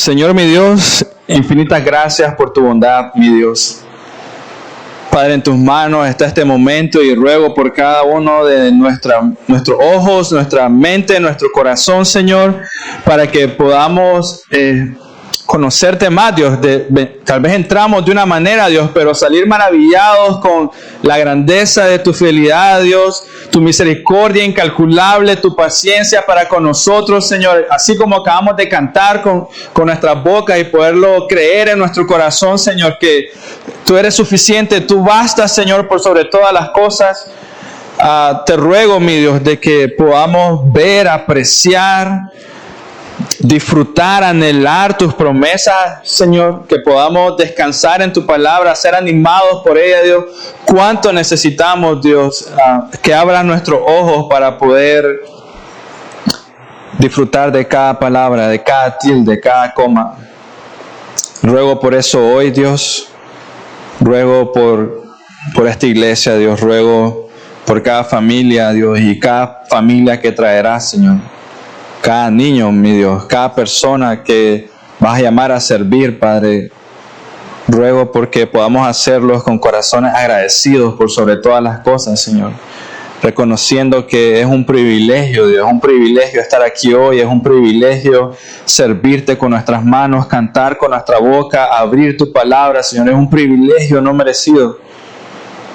Señor mi Dios, infinitas gracias por tu bondad, mi Dios. Padre, en tus manos está este momento y ruego por cada uno de nuestros ojos, nuestra mente, nuestro corazón, Señor, para que podamos conocerte más, Dios. Tal vez entramos de una manera, Dios, pero salir maravillados con la grandeza de tu fidelidad, Dios, tu misericordia incalculable, tu paciencia para con nosotros, Señor, así como acabamos de cantar con nuestras bocas y poderlo creer en nuestro corazón, Señor, que tú eres suficiente, tú bastas, Señor, por sobre todas las cosas. Te ruego, mi Dios, de que podamos ver, apreciar, disfrutar, anhelar tus promesas, Señor, que podamos descansar en tu palabra, ser animados por ella, Dios. Cuánto necesitamos, Dios, que abras nuestros ojos para poder disfrutar de cada palabra, de cada tilde, de cada coma. Ruego por eso hoy, Dios. Ruego por esta iglesia, Dios. Ruego por cada familia, Dios, y cada familia que traerás, Señor. Cada niño, mi Dios, cada persona que vas a llamar a servir, Padre. Ruego porque podamos hacerlos con corazones agradecidos por sobre todas las cosas, Señor. Reconociendo que es un privilegio, Dios, es un privilegio estar aquí hoy, es un privilegio servirte con nuestras manos, cantar con nuestra boca, abrir tu palabra, Señor. Es un privilegio no merecido.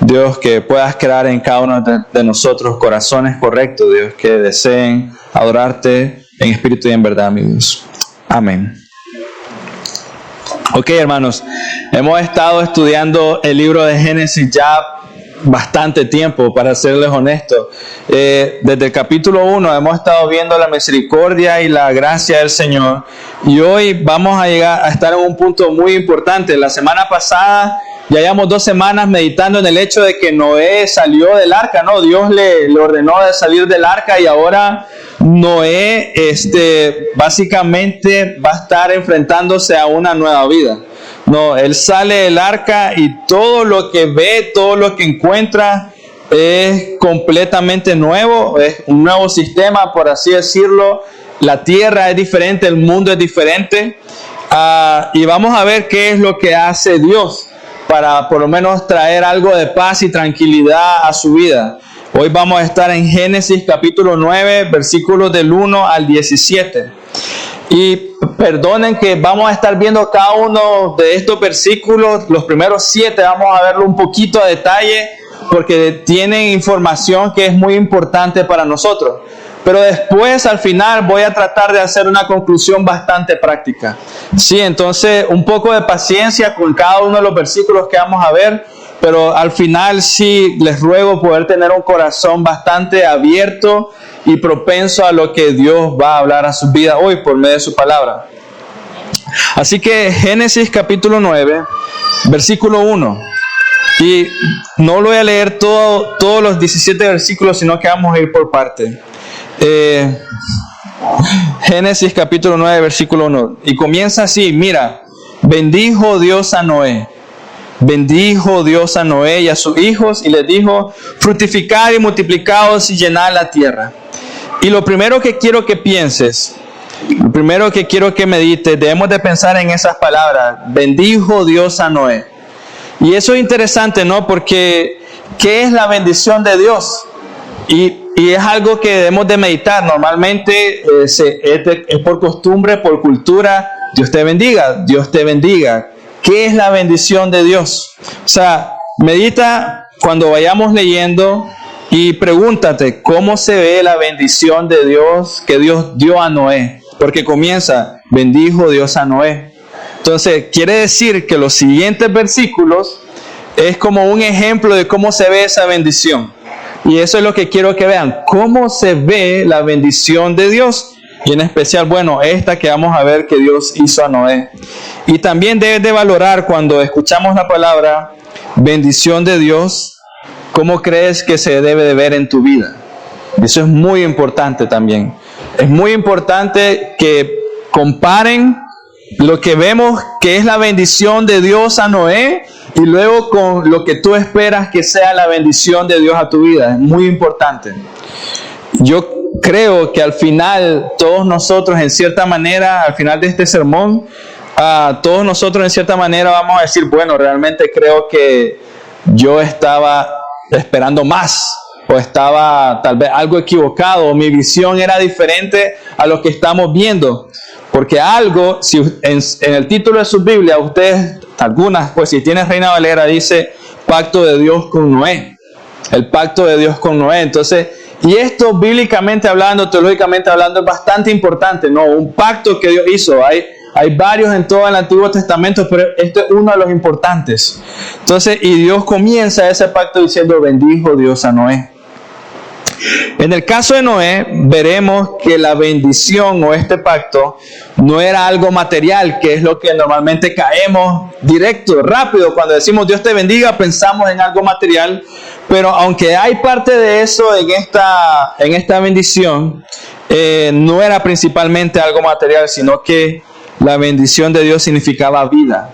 Dios, que puedas crear en cada uno de nosotros corazones correctos, Dios, que deseen adorarte en espíritu y en verdad, mi Dios. Amén. Ok, hermanos, hemos estado estudiando el libro de Génesis ya bastante tiempo, para serles honestos. Desde el capítulo 1 hemos estado viendo la misericordia y la gracia del Señor, y hoy vamos a llegar a estar en un punto muy importante. La semana pasada ya llevamos 2 semanas meditando en el hecho de que Noé salió del arca, ¿no? Dios le ordenó de salir del arca, y ahora Noé básicamente va a estar enfrentándose a una nueva vida. No, él sale del arca y todo lo que ve, todo lo que encuentra es completamente nuevo, es un nuevo sistema, por así decirlo. La tierra es diferente, el mundo es diferente, y vamos a ver qué es lo que hace Dios para por lo menos traer algo de paz y tranquilidad a su vida. Hoy vamos a estar en Génesis capítulo 9, versículos del 1 al 17. Y perdonen que vamos a estar viendo cada uno de estos versículos. Los primeros 7 vamos a verlo un poquito a detalle, porque tienen información que es muy importante para nosotros. Pero después, al final, voy a tratar de hacer una conclusión bastante práctica. Sí, entonces, un poco de paciencia con cada uno de los versículos que vamos a ver. Pero al final sí les ruego poder tener un corazón bastante abierto y propenso a lo que Dios va a hablar a su vida hoy por medio de su palabra. Así que Génesis capítulo 9, versículo 1. Y no lo voy a leer todos los 17 versículos, sino que vamos a ir por parte. Génesis capítulo 9, versículo 1. Y comienza así: mira, bendijo Dios a Noé. Bendijo Dios a Noé y a sus hijos, y les dijo: fructificad y multiplicaos y llenad la tierra. Y lo primero que quiero que pienses, lo primero que quiero que medites, debemos de pensar en esas palabras: bendijo Dios a Noé. Y eso es interesante, ¿no? Porque ¿qué es la bendición de Dios? Y es algo que debemos de meditar. Normalmente es por costumbre, por cultura: Dios te bendiga, Dios te bendiga. ¿Qué es la bendición de Dios? O sea, medita cuando vayamos leyendo y pregúntate cómo se ve la bendición de Dios que Dios dio a Noé. Porque comienza: bendijo Dios a Noé. Entonces, quiere decir que los siguientes versículos es como un ejemplo de cómo se ve esa bendición. Y eso es lo que quiero que vean: cómo se ve la bendición de Dios. Y en especial, bueno, esta que vamos a ver que Dios hizo a Noé. Y también debes de valorar cuando escuchamos la palabra bendición de Dios, ¿cómo crees que se debe de ver en tu vida? Eso es muy importante también. Es muy importante que comparen lo que vemos que es la bendición de Dios a Noé y luego con lo que tú esperas que sea la bendición de Dios a tu vida. Es muy importante. Yo creo que al final todos nosotros en cierta manera, al final de este sermón, todos nosotros en cierta manera vamos a decir, bueno, realmente creo que yo estaba esperando más, o estaba tal vez algo equivocado, o mi visión era diferente a lo que estamos viendo. Porque algo, si en el título de su Biblia, ustedes, algunas, pues si tienes Reina Valera, dice pacto de Dios con Noé. El pacto de Dios con Noé. Entonces, y esto bíblicamente hablando, teológicamente hablando, es bastante importante, ¿no? Un pacto que Dios hizo. Hay varios en todo el Antiguo Testamento, pero este es uno de los importantes. Entonces, y Dios comienza ese pacto diciendo, bendijo Dios a Noé. En el caso de Noé, veremos que la bendición o este pacto no era algo material, que es lo que normalmente caemos directo, rápido. Cuando decimos Dios te bendiga, pensamos en algo material. Pero aunque hay parte de eso en esta bendición, no era principalmente algo material, sino que la bendición de Dios significaba vida.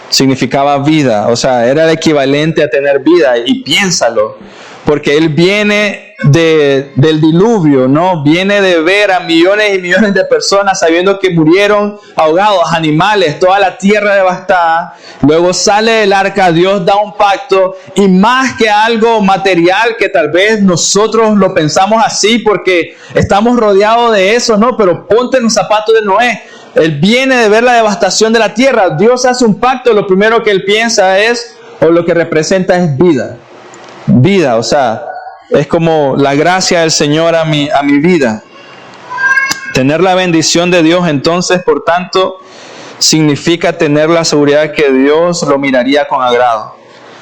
Significaba vida, o sea, era el equivalente a tener vida. Y piénsalo, porque Él viene del diluvio, ¿no? Viene de ver a millones y millones de personas sabiendo que murieron ahogados, animales, toda la tierra devastada. Luego sale del arca, Dios da un pacto, y más que algo material, que tal vez nosotros lo pensamos así porque estamos rodeados de eso, ¿no? Pero ponte en los zapatos de Noé. Él viene de ver la devastación de la tierra. Dios hace un pacto, lo primero que él piensa es, o lo que representa es vida. Vida, o sea, es como la gracia del Señor a mi vida. Tener la bendición de Dios, entonces, por tanto, significa tener la seguridad que Dios lo miraría con agrado.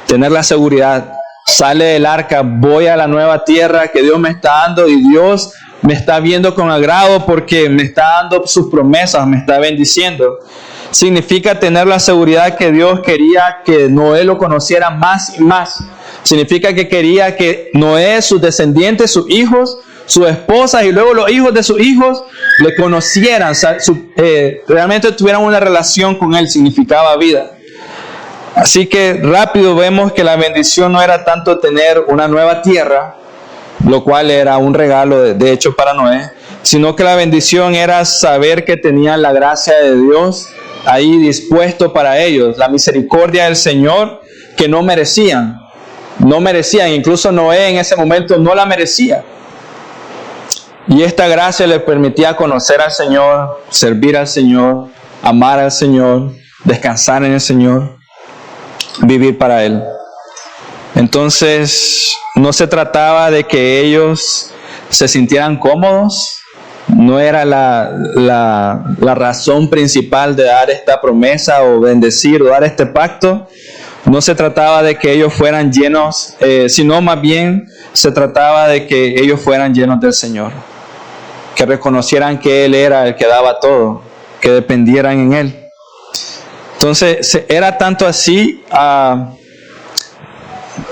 Tener la seguridad, sale del arca, voy a la nueva tierra que Dios me está dando, y Dios me está viendo con agrado porque me está dando sus promesas, me está bendiciendo. Significa tener la seguridad que Dios quería que Noé lo conociera más y más. Significa que quería que Noé, sus descendientes, sus hijos, sus esposas y luego los hijos de sus hijos le conocieran, realmente tuvieran una relación con él. Significaba vida. Así que rápido vemos que la bendición no era tanto tener una nueva tierra, lo cual era un regalo de hecho para Noé, sino que la bendición era saber que tenían la gracia de Dios ahí dispuesto para ellos, la misericordia del Señor que no merecían, incluso Noé en ese momento no la merecía. Y esta gracia le permitía conocer al Señor, servir al Señor, amar al Señor, descansar en el Señor, vivir para Él. Entonces, no se trataba de que ellos se sintieran cómodos, no era la razón principal de dar esta promesa o bendecir o dar este pacto. No se trataba de que ellos fueran llenos, sino más bien se trataba de que ellos fueran llenos del Señor, que reconocieran que Él era el que daba todo, que dependieran en Él. Entonces, era tanto así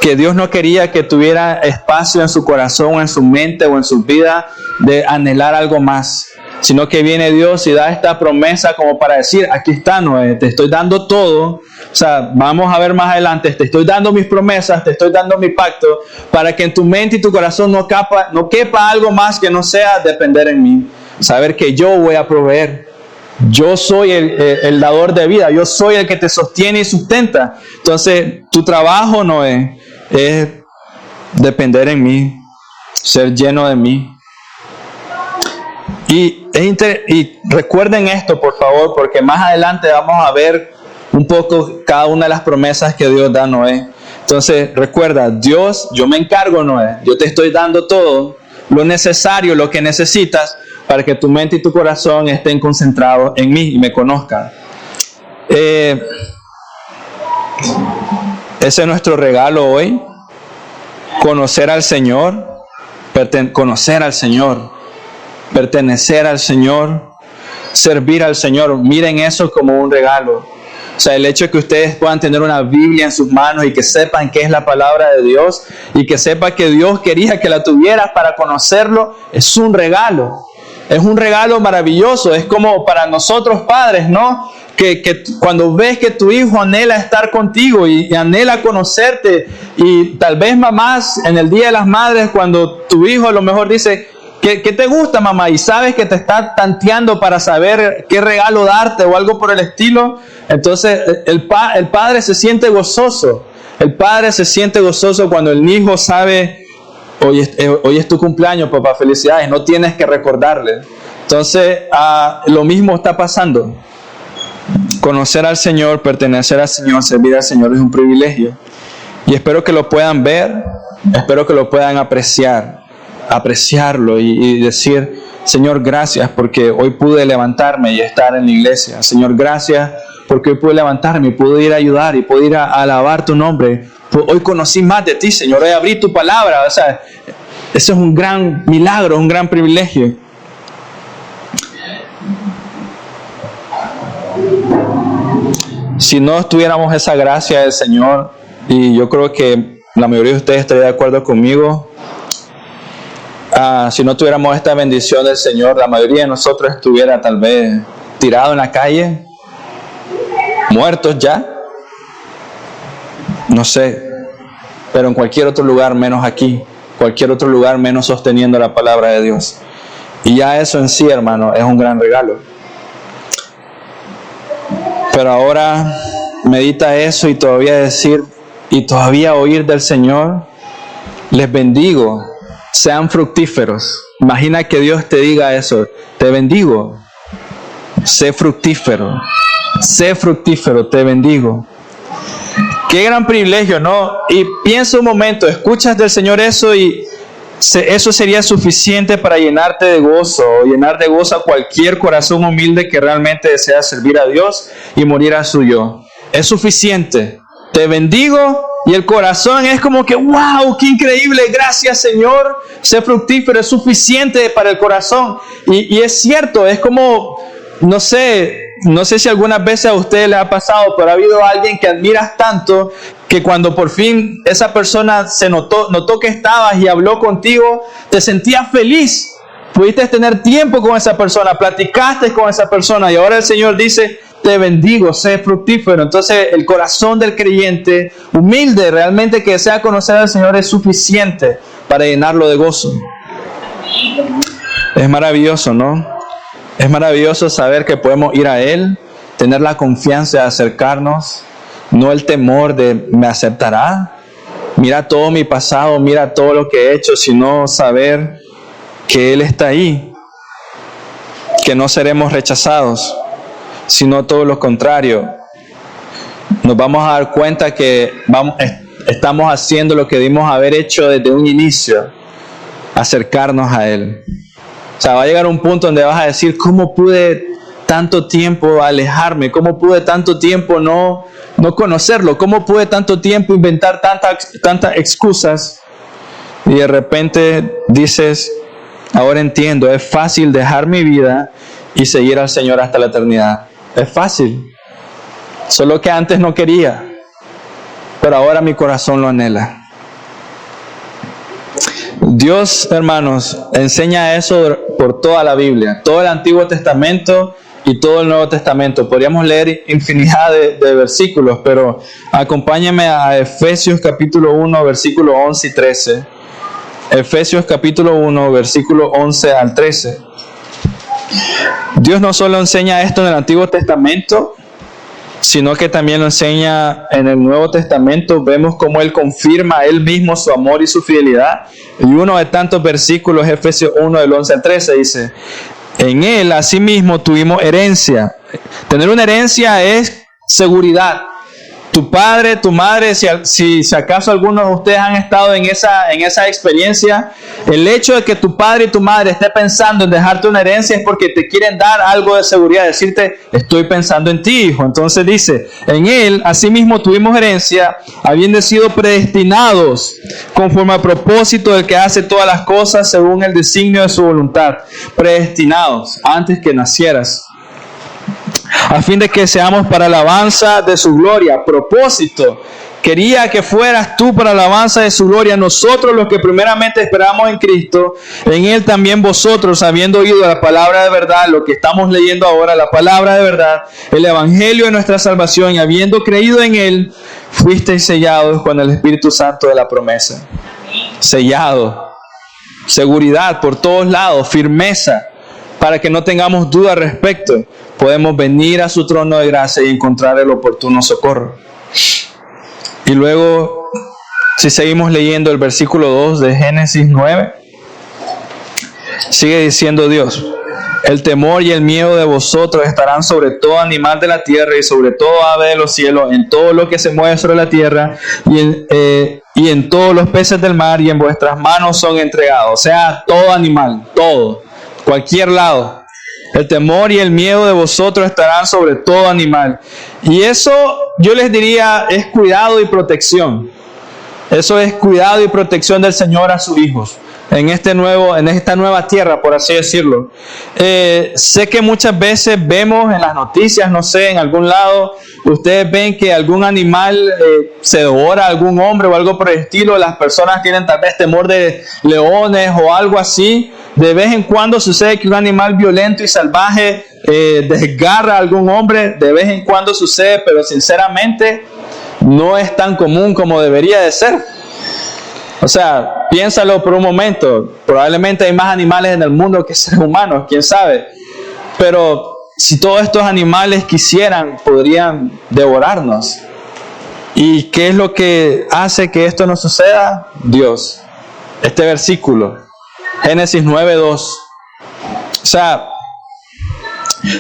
que Dios no quería que tuviera espacio en su corazón, en su mente o en su vida de anhelar algo más, sino que viene Dios y da esta promesa como para decir, aquí está Noé, te estoy dando todo, o sea, vamos a ver más adelante, te estoy dando mis promesas, te estoy dando mi pacto, para que en tu mente y tu corazón no quepa algo más que no sea depender en mí, saber que yo voy a proveer. Yo soy el dador de vida, yo soy el que te sostiene y sustenta. Entonces, tu trabajo, Noé, es depender en mí, ser lleno de mí. Y recuerden esto, por favor, porque más adelante vamos a ver un poco cada una de las promesas que Dios da a Noé. Entonces, recuerda, Dios, yo me encargo, Noé, yo te estoy dando todo lo necesario, lo que necesitas, para que tu mente y tu corazón estén concentrados en mí y me conozcan. Ese es nuestro regalo hoy. Conocer al Señor, pertenecer al Señor, servir al Señor. Miren eso como un regalo. O sea, el hecho de que ustedes puedan tener una Biblia en sus manos y que sepan qué es la palabra de Dios y que sepan que Dios quería que la tuvieras para conocerlo, es un regalo. Es un regalo maravilloso. Es como para nosotros padres, ¿no? Que cuando ves que tu hijo anhela estar contigo y anhela conocerte, y tal vez mamás en el Día de las Madres, cuando tu hijo a lo mejor dice, ¿Qué te gusta, mamá? Y sabes que te está tanteando para saber qué regalo darte o algo por el estilo. Entonces el padre se siente gozoso. El padre se siente gozoso cuando el hijo sabe, hoy es tu cumpleaños, papá, felicidades, no tienes que recordarle. Entonces lo mismo está pasando. Conocer al Señor, pertenecer al Señor, servir al Señor es un privilegio. Y espero que lo puedan ver, espero que lo puedan apreciarlo y decir, Señor, gracias porque hoy pude levantarme y estar en la iglesia. Señor, gracias porque hoy pude levantarme y pude ir a ayudar y pude ir a alabar tu nombre. Hoy conocí más de ti, Señor, hoy abrí tu palabra. O sea, eso es un gran milagro, un gran privilegio. Si no tuviéramos esa gracia del Señor, y yo creo que la mayoría de ustedes estaría de acuerdo conmigo, si no tuviéramos esta bendición del Señor, la mayoría de nosotros estuviera tal vez tirado en la calle, muertos ya, no sé, pero en cualquier otro lugar menos aquí, cualquier otro lugar menos sosteniendo la palabra de Dios. Y ya eso en sí, hermano, es un gran regalo. Pero ahora medita eso y todavía oír del Señor, les bendigo, sean fructíferos. Imagina que Dios te diga eso, te bendigo, sé fructífero, te bendigo. Qué gran privilegio, ¿no? Y piensa un momento, escuchas del Señor eso y eso sería suficiente para llenarte de gozo, o llenar de gozo a cualquier corazón humilde que realmente desea servir a Dios y morir a su yo. Es suficiente. Te bendigo y el corazón es como que, wow, qué increíble, gracias Señor, sé fructífero, es suficiente para el corazón. Y es cierto, es como, no sé si algunas veces a ustedes les ha pasado, pero ha habido alguien que admiras tanto que cuando por fin esa persona notó que estabas y habló contigo, te sentías feliz. Pudiste tener tiempo con esa persona, platicaste con esa persona y ahora el Señor dice, te bendigo, sé fructífero. Entonces el corazón del creyente humilde, realmente que desea conocer al Señor, es suficiente para llenarlo de gozo. Es maravilloso, ¿no? Es maravilloso saber que podemos ir a Él, tener la confianza de acercarnos, no el temor de ¿me aceptará? Mira todo mi pasado, mira todo lo que he hecho, sino saber que Él está ahí, que no seremos rechazados, sino todo lo contrario. Nos vamos a dar cuenta que estamos haciendo lo que debimos haber hecho desde un inicio, acercarnos a Él. O sea, va a llegar un punto donde vas a decir, ¿cómo pude tanto tiempo alejarme? ¿Cómo pude tanto tiempo no conocerlo? ¿Cómo pude tanto tiempo inventar tantas excusas? Y de repente dices, ahora entiendo, es fácil dejar mi vida y seguir al Señor hasta la eternidad. Es fácil. Solo que antes no quería, pero ahora mi corazón lo anhela. Dios, hermanos, enseña eso por toda la Biblia, todo el Antiguo Testamento y todo el Nuevo Testamento. Podríamos leer infinidad de versículos, pero acompáñame a Efesios capítulo 1, versículo 11 y 13. Efesios capítulo 1, versículo 11 al 13. Dios no solo enseña esto en el Antiguo Testamento, sino que también lo enseña en el Nuevo Testamento. Vemos cómo Él confirma a Él mismo su amor y su fidelidad. Y uno de tantos versículos, Efesios 1, del 11 al 13, dice, en Él asimismo tuvimos herencia. Tener una herencia es seguridad. Tu padre, tu madre, si acaso algunos de ustedes han estado en esa experiencia, el hecho de que tu padre y tu madre esté pensando en dejarte una herencia es porque te quieren dar algo de seguridad, decirte, estoy pensando en ti, hijo. Entonces dice, en Él asimismo tuvimos herencia, habiendo sido predestinados conforme al propósito del que hace todas las cosas según el designio de su voluntad. Predestinados antes que nacieras, a fin de que seamos para alabanza de su gloria. Propósito. Quería que fueras tú para alabanza de su gloria. Nosotros los que primeramente esperamos en Cristo, en Él también vosotros, habiendo oído la palabra de verdad, lo que estamos leyendo ahora, la palabra de verdad, el evangelio de nuestra salvación, y habiendo creído en Él, fuisteis sellados con el Espíritu Santo de la promesa. Sellado. seguridad por todos lados, firmeza, para que no tengamos duda al respecto. Podemos venir a su trono de gracia y encontrar el oportuno socorro. Y luego, si seguimos leyendo el versículo 2 de Génesis 9, sigue diciendo Dios: el temor y el miedo de vosotros estarán sobre todo animal de la tierra y sobre todo ave de los cielos, en todo lo que se mueve sobre la tierra y en todos los peces del mar, y en vuestras manos son entregados. O sea, todo animal, todo, cualquier lado. El temor y el miedo de vosotros estarán sobre todo animal. Y eso, yo les diría, es cuidado y protección. Eso es cuidado y protección del Señor a sus hijos en esta nueva tierra, por así decirlo. Sé que muchas veces vemos en las noticias, no sé, en algún lado, ustedes ven que algún animal se devora a algún hombre o algo por el estilo. Las personas tienen tal vez temor de leones o algo así. De vez en cuando sucede que un animal violento y salvaje desgarra a algún hombre. De vez en cuando sucede, pero sinceramente no es tan común como debería de ser. O sea, piénsalo por un momento. Probablemente hay más animales en el mundo que seres humanos, quién sabe. Pero si todos estos animales quisieran, podrían devorarnos. ¿Y qué es lo que hace que esto no suceda? Dios. Este versículo, Génesis 9:2. O sea,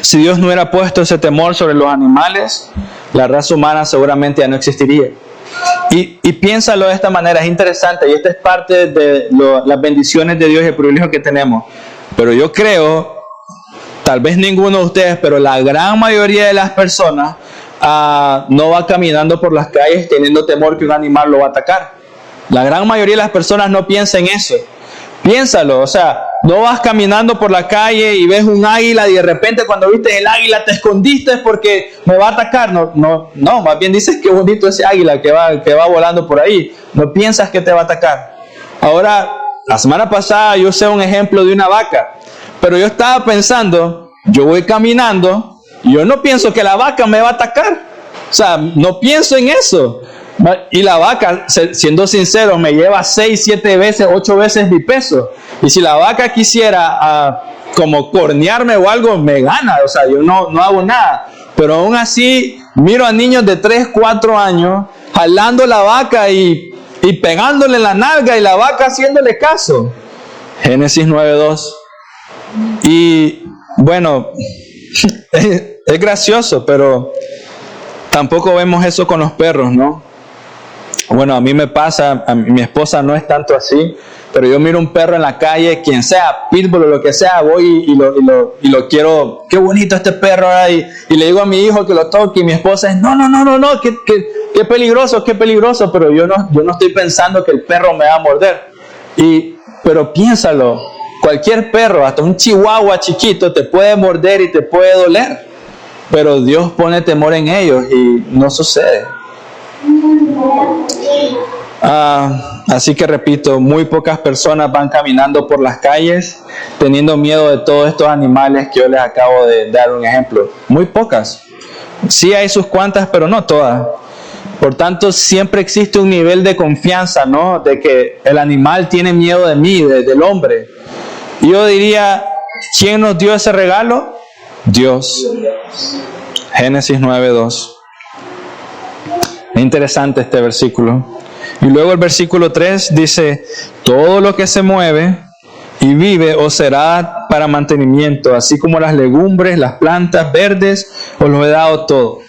si Dios no hubiera puesto ese temor sobre los animales, la raza humana seguramente ya no existiría. Y piénsalo de esta manera, es interesante, y esta es parte de las bendiciones de Dios y el privilegio que tenemos. Pero yo creo, tal vez ninguno de ustedes, pero la gran mayoría de las personas no va caminando por las calles teniendo temor que un animal lo va a atacar. La gran mayoría de las personas no piensa en eso. Piénsalo, o sea, no vas caminando por la calle y ves un águila y de repente cuando viste el águila te escondiste porque me va a atacar. No, más bien dices qué bonito ese águila que va volando por ahí. No piensas que te va a atacar. Ahora, la semana pasada yo usé un ejemplo de una vaca, pero yo estaba pensando, yo voy caminando y yo no pienso que la vaca me va a atacar. O sea, no pienso en eso. Y la vaca, siendo sincero, me lleva 6, 7 veces, 8 veces mi peso. Y si la vaca quisiera como cornearme o algo, me gana. O sea, yo no hago nada. Pero aún así, miro a niños de 3, 4 años jalando la vaca y pegándole la nalga y la vaca haciéndole caso. Génesis 9:2. Y bueno, es gracioso, pero tampoco vemos eso con los perros, ¿no? Bueno, a mí me pasa, a mi esposa no es tanto así, pero yo miro un perro en la calle, quien sea, pitbull o lo que sea, voy y lo quiero, qué bonito este perro, y le digo a mi hijo que lo toque, y mi esposa es, no, qué peligroso, pero yo no estoy pensando que el perro me va a morder. Pero piénsalo, cualquier perro, hasta un chihuahua chiquito, te puede morder y te puede doler, pero Dios pone temor en ellos y no sucede. Así que repito, muy pocas personas van caminando por las calles teniendo miedo de todos estos animales que yo les acabo de dar un ejemplo. Muy pocas. Sí hay sus cuantas, pero no todas. Por tanto, siempre existe un nivel de confianza, ¿no? De que el animal tiene miedo de mí, del hombre. Y yo diría, ¿quién nos dio ese regalo? Dios. Génesis 9:2. Es interesante este versículo. Y luego el versículo 3 dice, todo lo que se mueve y vive os será para mantenimiento, así como las legumbres, las plantas verdes, os lo he dado todo.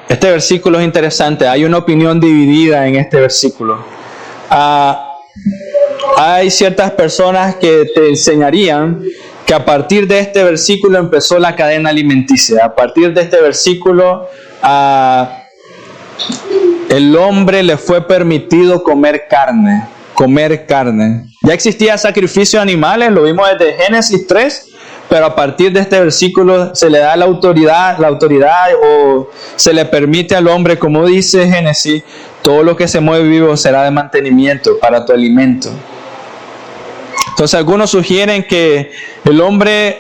Este versículo es interesante. Hay una opinión dividida en este versículo. Hay ciertas personas que te enseñarían que a partir de este versículo empezó la cadena alimenticia. A partir de este versículo el hombre le fue permitido comer carne. Ya existía sacrificio de animales, lo vimos desde Génesis 3, pero a partir de este versículo se le da la autoridad o se le permite al hombre, como dice Génesis, todo lo que se mueve vivo será de mantenimiento para tu alimento. Entonces algunos sugieren que el hombre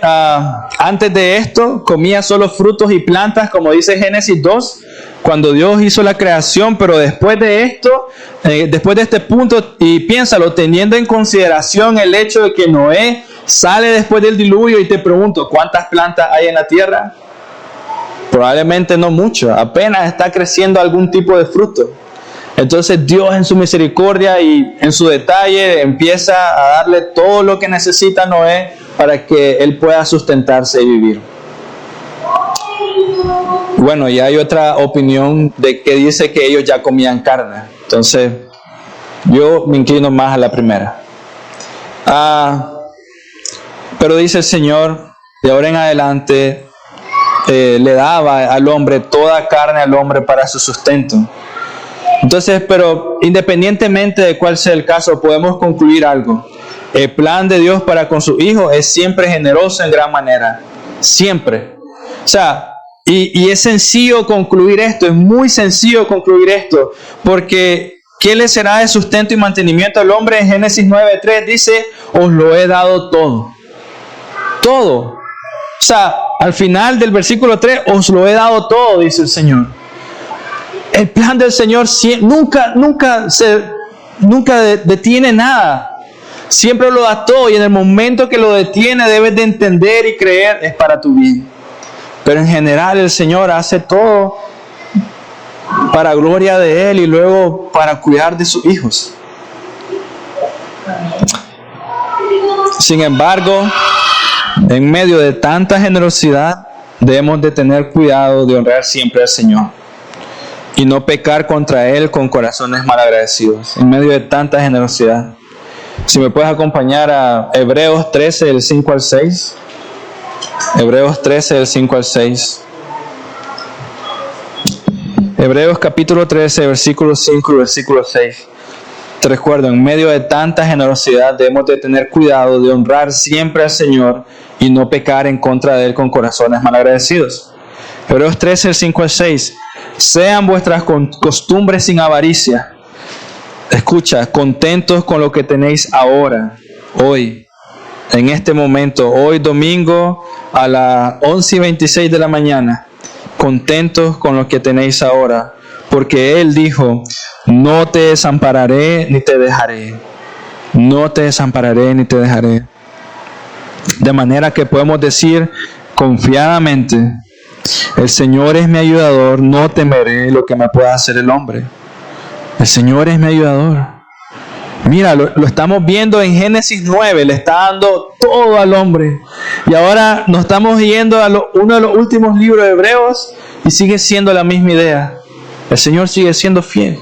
antes de esto comía solo frutos y plantas, como dice Génesis 2, cuando Dios hizo la creación, pero después de esto, después de este punto, y piénsalo, teniendo en consideración el hecho de que Noé sale después del diluvio, y te pregunto, ¿cuántas plantas hay en la tierra? Probablemente no mucho, apenas está creciendo algún tipo de fruto. Entonces Dios en su misericordia y en su detalle empieza a darle todo lo que necesita Noé para que él pueda sustentarse y vivir. Bueno, y hay otra opinión de que dice que ellos ya comían carne. Entonces, yo me inclino más a la primera. Pero dice el Señor, de ahora en adelante, le daba al hombre toda carne al hombre para su sustento. Entonces, pero independientemente de cuál sea el caso, podemos concluir algo. El plan de Dios para con sus hijos es siempre generoso en gran manera. Siempre. O sea, y es sencillo concluir esto, es muy sencillo concluir esto, porque ¿qué le será de sustento y mantenimiento al hombre? En Génesis 9:3 dice, os lo he dado todo. Todo. O sea, al final del versículo 3, os lo he dado todo, dice el Señor. El plan del Señor nunca detiene nada. Siempre lo da todo, y en el momento que lo detiene debes de entender y creer, es para tu bien. Pero en general el Señor hace todo para gloria de Él y luego para cuidar de sus hijos. Sin embargo, en medio de tanta generosidad, debemos de tener cuidado de honrar siempre al Señor y no pecar contra Él con corazones malagradecidos. En medio de tanta generosidad. Si me puedes acompañar a Hebreos 13, del 5 al 6. Hebreos 13, del 5 al 6. Hebreos capítulo 13, versículo 5 y versículo 6. Te recuerdo, en medio de tanta generosidad debemos de tener cuidado de honrar siempre al Señor y no pecar en contra de Él con corazones malagradecidos. Hebreos 13, del 5 al 6. Sean vuestras costumbres sin avaricia. Escucha, contentos con lo que tenéis ahora, hoy, en este momento, hoy domingo a las 11:26 de la mañana. Contentos con lo que tenéis ahora, porque Él dijo, no te desampararé ni te dejaré. No te desampararé ni te dejaré. De manera que podemos decir confiadamente, el Señor es mi ayudador, no temeré lo que me pueda hacer el hombre. El Señor es mi ayudador. Mira, lo estamos viendo en Génesis 9, le está dando todo al hombre. Y ahora nos estamos yendo a uno de los últimos libros de Hebreos y sigue siendo la misma idea. El Señor sigue siendo fiel.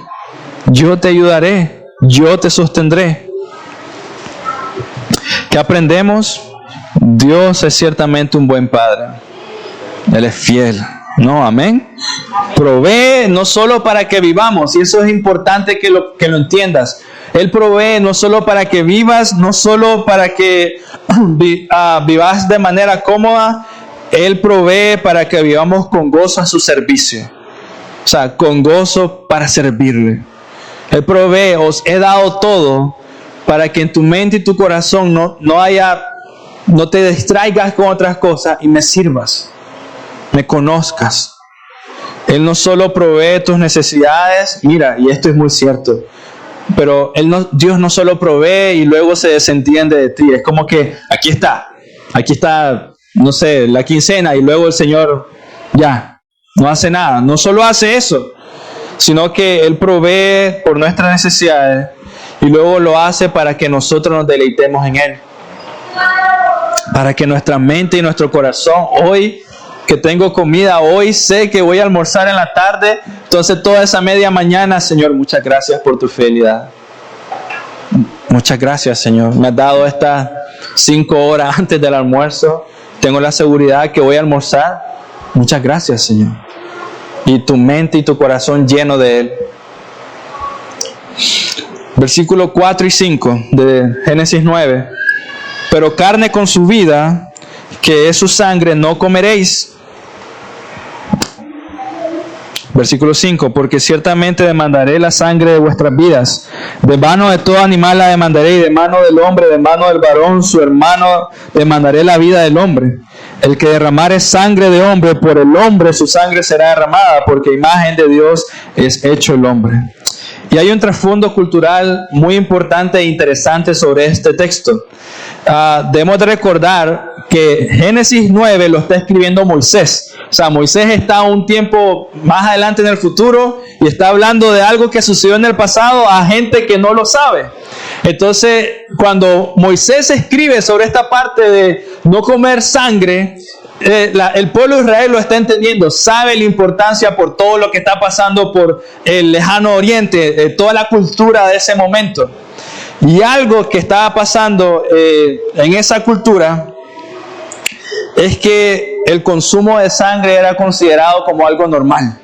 Yo te ayudaré, yo te sostendré. ¿Qué aprendemos? Dios es ciertamente un buen Padre. Él es fiel. No, amén. Provee no solo para que vivamos, y eso es importante que lo entiendas. Él provee no solo para que vivas, no solo para que vivas de manera cómoda. Él provee para que vivamos con gozo a su servicio. O sea, con gozo para servirle. Él provee, os he dado todo para que en tu mente y tu corazón no te distraigas con otras cosas y me sirvas. Me conozcas. Él no solo provee tus necesidades, mira, y esto es muy cierto, pero Dios no solo provee y luego se desentiende de ti. Es como que aquí está, no sé, la quincena, y luego el Señor ya no hace nada. No solo hace eso, sino que Él provee por nuestras necesidades y luego lo hace para que nosotros nos deleitemos en Él, para que nuestra mente y nuestro corazón, hoy que tengo comida, hoy sé que voy a almorzar en la tarde, entonces toda esa media mañana, Señor, muchas gracias por tu fidelidad. Muchas gracias, Señor. Me has dado estas 5 horas antes del almuerzo. Tengo la seguridad que voy a almorzar. Muchas gracias, Señor. Y tu mente y tu corazón lleno de Él. Versículos 4 y 5 de Génesis 9. Pero carne con su vida, que es su sangre, no comeréis. Versículo 5, porque ciertamente demandaré la sangre de vuestras vidas. De mano de todo animal la demandaré, y de mano del hombre, de mano del varón, su hermano, demandaré la vida del hombre. El que derramare sangre de hombre, por el hombre su sangre será derramada, porque imagen de Dios es hecho el hombre. Y hay un trasfondo cultural muy importante e interesante sobre este texto. Debemos de recordar que Génesis 9 lo está escribiendo Moisés. O sea, Moisés está un tiempo más adelante en el futuro y está hablando de algo que sucedió en el pasado a gente que no lo sabe. Entonces, cuando Moisés escribe sobre esta parte de no comer sangre, el pueblo de Israel lo está entendiendo, sabe la importancia por todo lo que está pasando por el lejano oriente, toda la cultura de ese momento. Y algo que estaba pasando en esa cultura es que el consumo de sangre era considerado como algo normal.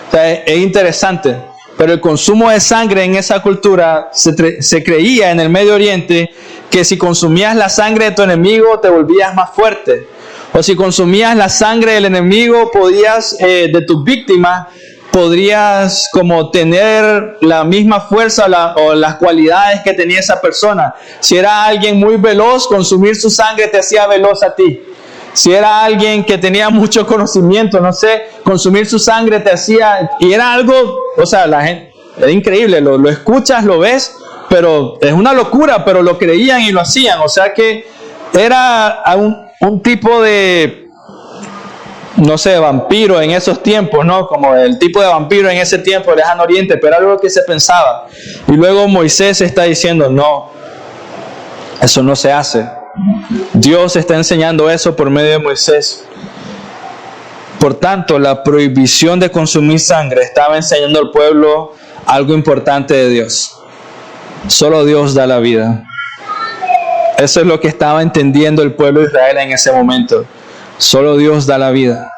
O sea, es interesante, pero el consumo de sangre en esa cultura se creía en el Medio Oriente que si consumías la sangre de tu enemigo te volvías más fuerte. O si consumías la sangre del enemigo, podías, de tus víctimas, podrías como tener la misma fuerza o las cualidades que tenía esa persona. Si era alguien muy veloz, consumir su sangre te hacía veloz a ti. Si era alguien que tenía mucho conocimiento, no sé, consumir su sangre te hacía... Y era algo, o sea, la gente, es increíble, lo escuchas, lo ves, pero es una locura, pero lo creían y lo hacían. O sea que era un tipo de, no sé, vampiro en esos tiempos, ¿no? Como el tipo de vampiro en ese tiempo del lejano oriente, pero algo que se pensaba. Y luego Moisés está diciendo, no, eso no se hace. Dios está enseñando eso por medio de Moisés. Por tanto, la prohibición de consumir sangre estaba enseñando al pueblo algo importante de Dios. Solo Dios da la vida. Eso es lo que estaba entendiendo el pueblo de Israel en ese momento. Solo Dios da la vida.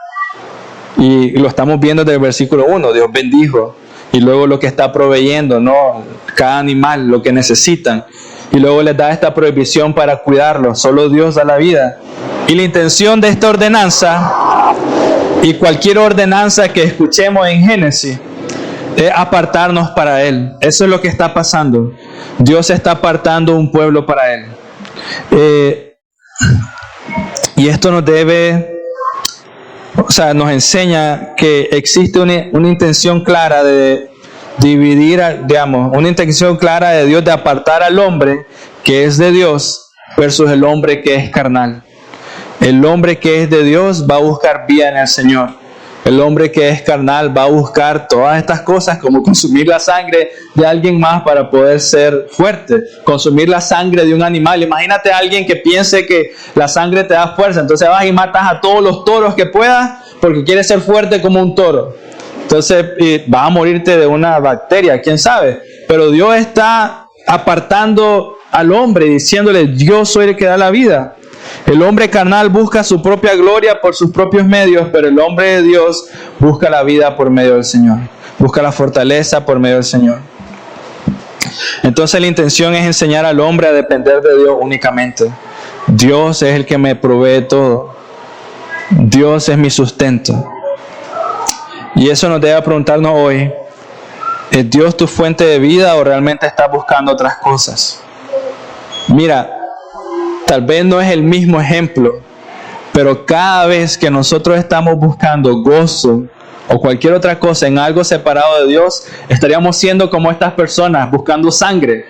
Y lo estamos viendo desde el versículo 1. Dios bendijo. Y luego lo que está proveyendo, ¿no? Cada animal, lo que necesitan. Y luego les da esta prohibición para cuidarlo. Solo Dios da la vida. Y la intención de esta ordenanza, y cualquier ordenanza que escuchemos en Génesis, es apartarnos para Él. Eso es lo que está pasando. Dios está apartando un pueblo para Él. Y esto nos debe, o sea, nos enseña que existe una intención clara de dividir, digamos, una intención clara de Dios de apartar al hombre que es de Dios versus el hombre que es carnal. El hombre que es de Dios va a buscar vida en el Señor. El hombre que es carnal va a buscar todas estas cosas como consumir la sangre de alguien más para poder ser fuerte. Consumir la sangre de un animal. Imagínate a alguien que piense que la sangre te da fuerza. Entonces vas y matas a todos los toros que puedas porque quieres ser fuerte como un toro. Entonces vas a morirte de una bacteria, quién sabe. Pero Dios está apartando al hombre diciéndole, yo soy el que da la vida. El hombre carnal busca su propia gloria por sus propios medios, pero el hombre de Dios busca la vida por medio del Señor. Busca la fortaleza por medio del Señor. Entonces la intención es enseñar al hombre a depender de Dios únicamente. Dios es el que me provee todo. Dios es mi sustento. Y eso nos debe preguntarnos hoy, ¿es Dios tu fuente de vida o realmente estás buscando otras cosas? Mira, tal vez no es el mismo ejemplo, pero cada vez que nosotros estamos buscando gozo o cualquier otra cosa en algo separado de Dios, estaríamos siendo como estas personas buscando sangre.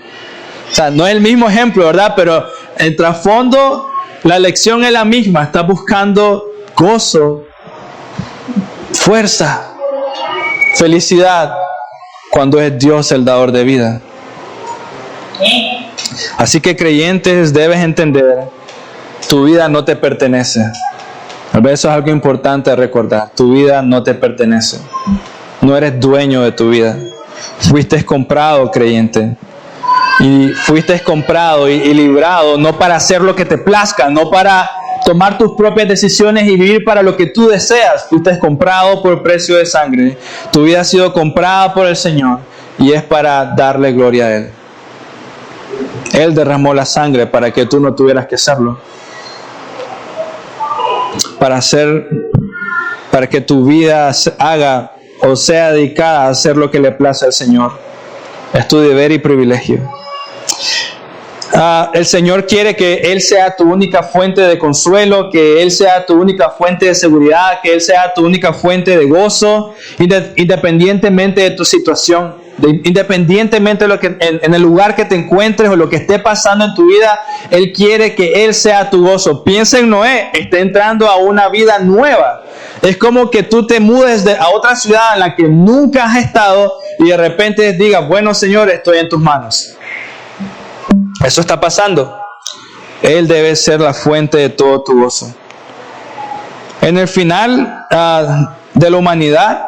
O sea, no es el mismo ejemplo, ¿verdad? Pero en trasfondo la lección es la misma. Estás buscando gozo, fuerza, felicidad, cuando es Dios el dador de vida. Así que creyentes, debes entender, tu vida no te pertenece. A veces eso es algo importante de recordar. Tu vida no te pertenece. No eres dueño de tu vida. Fuiste comprado, creyente. Y fuiste comprado y librado no para hacer lo que te plazca, no para tomar tus propias decisiones y vivir para lo que tú deseas. Fuiste comprado por precio de sangre. Tu vida ha sido comprada por el Señor y es para darle gloria a Él. Él derramó la sangre para que tú no tuvieras que hacerlo. Para que tu vida haga o sea dedicada a hacer lo que le place al Señor. Es tu deber y privilegio. El Señor quiere que Él sea tu única fuente de consuelo, que Él sea tu única fuente de seguridad, que Él sea tu única fuente de gozo, independientemente de tu situación, independientemente de lo que, en el lugar que te encuentres o lo que esté pasando en tu vida. Él quiere que Él sea tu gozo. Piensa en Noé, está entrando a una vida nueva. Es como que tú te mudes a otra ciudad en la que nunca has estado y de repente digas, bueno, Señor, estoy en tus manos. Eso está pasando. Él debe ser la fuente de todo tu gozo. En el final de la humanidad,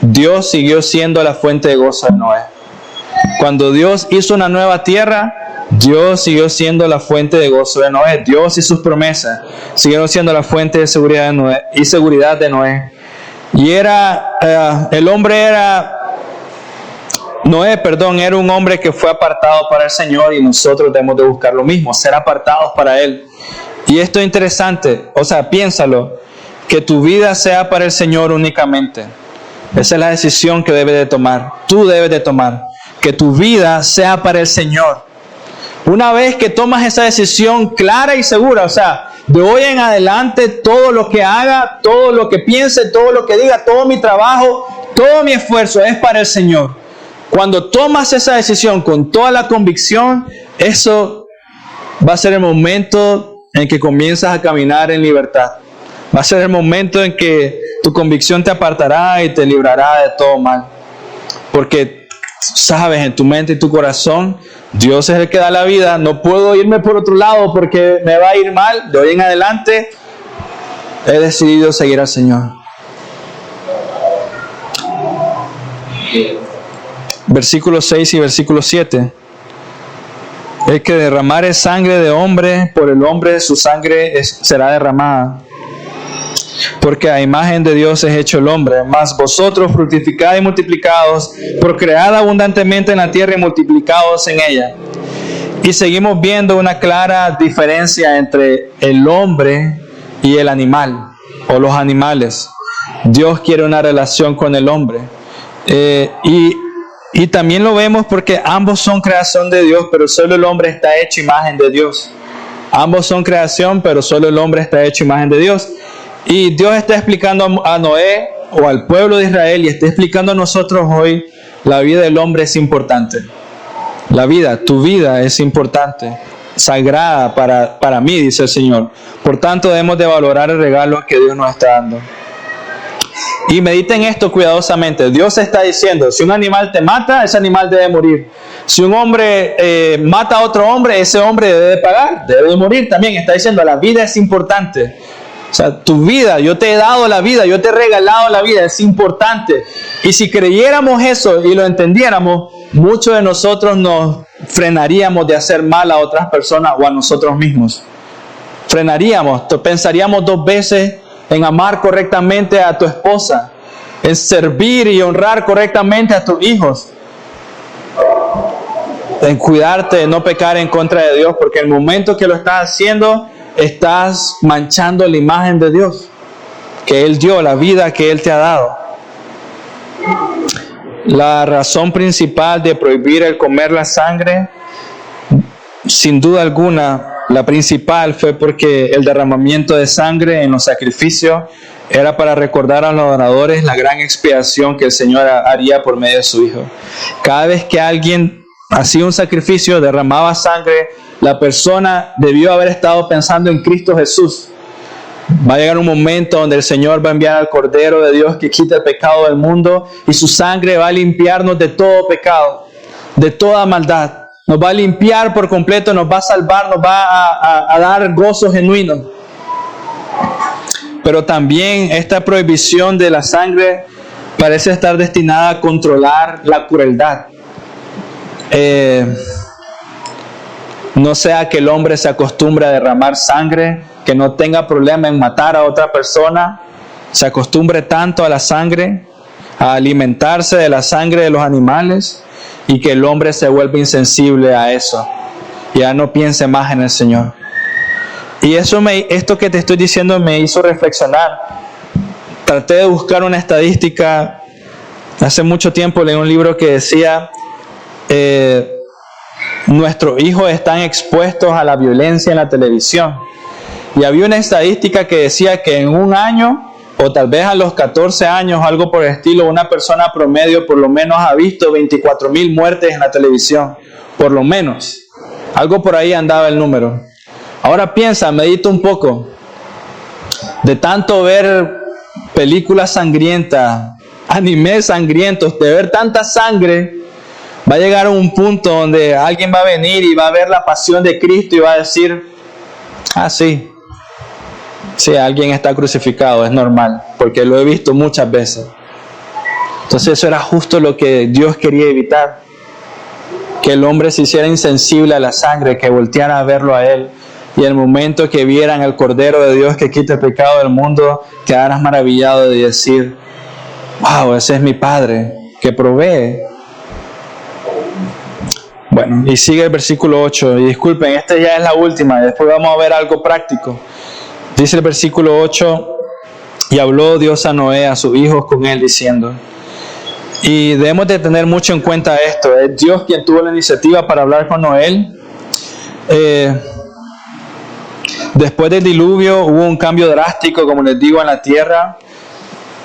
Dios siguió siendo la fuente de gozo de Noé. Cuando Dios hizo una nueva tierra, Dios siguió siendo la fuente de gozo de Noé. Dios y sus promesas siguieron siendo la fuente de seguridad de Noé y seguridad de Noé. Y Noé era un hombre que fue apartado para el Señor, y nosotros debemos de buscar lo mismo, ser apartados para Él. Y esto es interesante, piénsalo, que tu vida sea para el Señor únicamente. Esa es la decisión que debes de tomar, tú debes de tomar, que tu vida sea para el Señor. Una vez que tomas esa decisión clara y segura, de hoy en adelante todo lo que haga, todo lo que piense, todo lo que diga, todo mi trabajo, todo mi esfuerzo es para el Señor. Cuando tomas esa decisión con toda la convicción, eso va a ser el momento en que comienzas a caminar en libertad. Va a ser el momento en que tu convicción te apartará y te librará de todo mal. Porque sabes en tu mente y tu corazón, Dios es el que da la vida. No puedo irme por otro lado porque me va a ir mal. De hoy en adelante he decidido seguir al Señor. Versículo 6 y versículo 7. El que derramare sangre de hombre, por el hombre su sangre será derramada. Porque a imagen de Dios es hecho el hombre. Mas vosotros fructificad y multiplicaos, procread abundantemente en la tierra y multiplicaos en ella. Y seguimos viendo una clara diferencia entre el hombre y el animal, o los animales. Dios quiere una relación con el hombre. Y también lo vemos porque ambos son creación de Dios, pero solo el hombre está hecho imagen de Dios. Ambos son creación, pero solo el hombre está hecho imagen de Dios. Y Dios está explicando a Noé o al pueblo de Israel, y está explicando a nosotros hoy, la vida del hombre es importante. La vida, tu vida es importante, sagrada para mí, dice el Señor. Por tanto, debemos de valorar el regalo que Dios nos está dando. Y mediten esto cuidadosamente. Dios está diciendo, si un animal te mata, ese animal debe morir. Si un hombre mata a otro hombre, ese hombre debe pagar, debe morir también. Está diciendo, la vida es importante. Tu vida, yo te he dado la vida, yo te he regalado la vida, es importante. Y si creyéramos eso y lo entendiéramos, muchos de nosotros nos frenaríamos de hacer mal a otras personas o a nosotros mismos. Frenaríamos, pensaríamos 2 veces en amar correctamente a tu esposa, en servir y honrar correctamente a tus hijos, en cuidarte de no pecar en contra de Dios, porque el momento que lo estás haciendo, estás manchando la imagen de Dios que Él dio, la vida que Él te ha dado. La razón principal de prohibir el comer la sangre, sin duda alguna, la principal fue porque el derramamiento de sangre en los sacrificios era para recordar a los adoradores la gran expiación que el Señor haría por medio de su Hijo. Cada vez que alguien hacía un sacrificio, derramaba sangre, la persona debió haber estado pensando en Cristo Jesús. Va a llegar un momento donde el Señor va a enviar al Cordero de Dios que quita el pecado del mundo, y su sangre va a limpiarnos de todo pecado, de toda maldad. Nos va a limpiar por completo, nos va a salvar, nos va a dar gozo genuino. Pero también esta prohibición de la sangre parece estar destinada a controlar la crueldad. No sea que el hombre se acostumbre a derramar sangre, que no tenga problema en matar a otra persona, se acostumbre tanto a la sangre, a alimentarse de la sangre de los animales, y que el hombre se vuelva insensible a eso, ya no piense más en el Señor. Y esto que te estoy diciendo me hizo reflexionar. Traté de buscar una estadística Hace mucho tiempo leí un libro que decía, nuestros hijos están expuestos a la violencia en la televisión. Y había una estadística que decía que en un año, o tal vez a los 14 años, algo por el estilo, una persona promedio por lo menos ha visto 24,000 muertes en la televisión. Por lo menos. Algo por ahí andaba el número. Ahora piensa, medita un poco. De tanto ver películas sangrientas, animes sangrientos, de ver tanta sangre, va a llegar a un punto donde alguien va a venir y va a ver la pasión de Cristo y va a decir, sí, alguien está crucificado, es normal, porque lo he visto muchas veces. Entonces eso era justo lo que Dios quería evitar, que el hombre se hiciera insensible a la sangre, que volteara a verlo a Él, y el momento que vieran el Cordero de Dios que quita el pecado del mundo, quedaras maravillado de decir, wow, ese es mi Padre que provee. Bueno, y sigue el versículo 8, y disculpen, esta ya es la última, y después vamos a ver algo práctico. Dice el versículo 8, y habló Dios a Noé, a sus hijos con él, diciendo, y debemos de tener mucho en cuenta esto, es Dios quien tuvo la iniciativa para hablar con Noé. Después del diluvio hubo un cambio drástico, como les digo, en la tierra.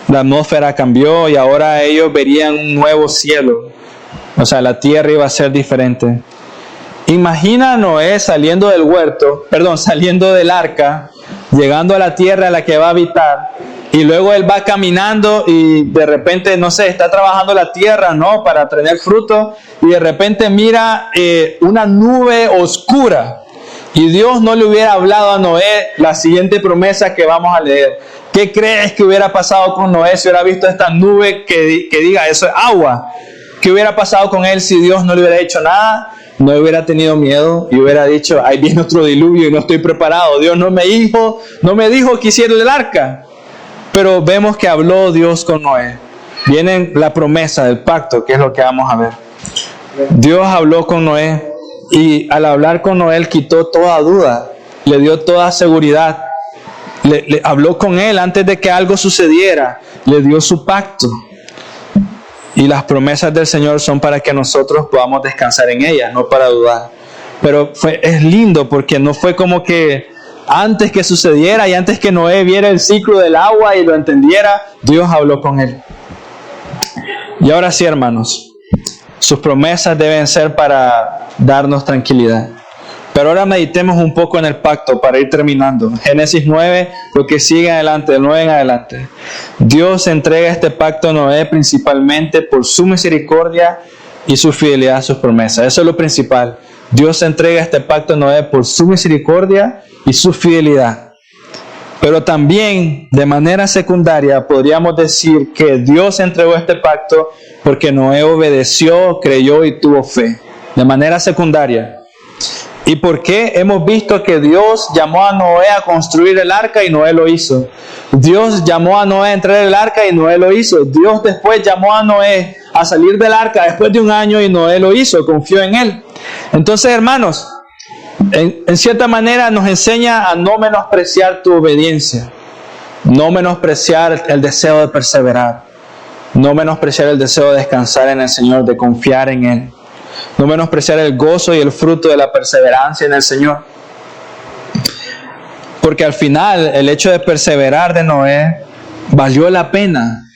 La atmósfera cambió y ahora ellos verían un nuevo cielo. O sea, la tierra iba a ser diferente. Imagina a Noé saliendo del arca, llegando a la tierra en la que va a habitar, y luego él va caminando y de repente, no sé, está trabajando la tierra, ¿no?, para tener fruto, y de repente mira una nube oscura. Y Dios no le hubiera hablado a Noé la siguiente promesa que vamos a leer. ¿Qué crees que hubiera pasado con Noé si hubiera visto esta nube que diga eso es agua? ¿Qué hubiera pasado con él si Dios no le hubiera hecho nada? No hubiera tenido miedo y hubiera dicho, ahí viene otro diluvio y no estoy preparado. Dios no me dijo que hiciera el arca. Pero vemos que habló Dios con Noé. Viene la promesa del pacto, que es lo que vamos a ver. Dios habló con Noé. Y al hablar con Noé, él quitó toda duda, le dio toda seguridad, le habló con él antes de que algo sucediera, le dio su pacto. Y las promesas del Señor son para que nosotros podamos descansar en ellas, no para dudar. Pero es lindo porque no fue como que antes que sucediera y antes que Noé viera el ciclo del agua y lo entendiera, Dios habló con él. Y ahora sí, hermanos, sus promesas deben ser para darnos tranquilidad. Pero ahora meditemos un poco en el pacto para ir terminando. Génesis 9, lo que sigue adelante, del 9 en adelante. Dios entrega este pacto a Noé principalmente por su misericordia y su fidelidad a sus promesas. Eso es lo principal. Dios entrega este pacto a Noé por su misericordia y su fidelidad. Pero también, de manera secundaria, podríamos decir que Dios entregó este pacto porque Noé obedeció, creyó y tuvo fe. De manera secundaria. ¿Y por qué? Hemos visto que Dios llamó a Noé a construir el arca y Noé lo hizo. Dios llamó a Noé a entrar en el arca y Noé lo hizo. Dios después llamó a Noé a salir del arca después de un año y Noé lo hizo, confió en él. Entonces, hermanos, en cierta manera nos enseña a no menospreciar tu obediencia, no menospreciar el deseo de perseverar, no menospreciar el deseo de descansar en el Señor, de confiar en Él. No menospreciar el gozo y el fruto de la perseverancia en el Señor. Porque al final el hecho de perseverar de Noé valió la pena.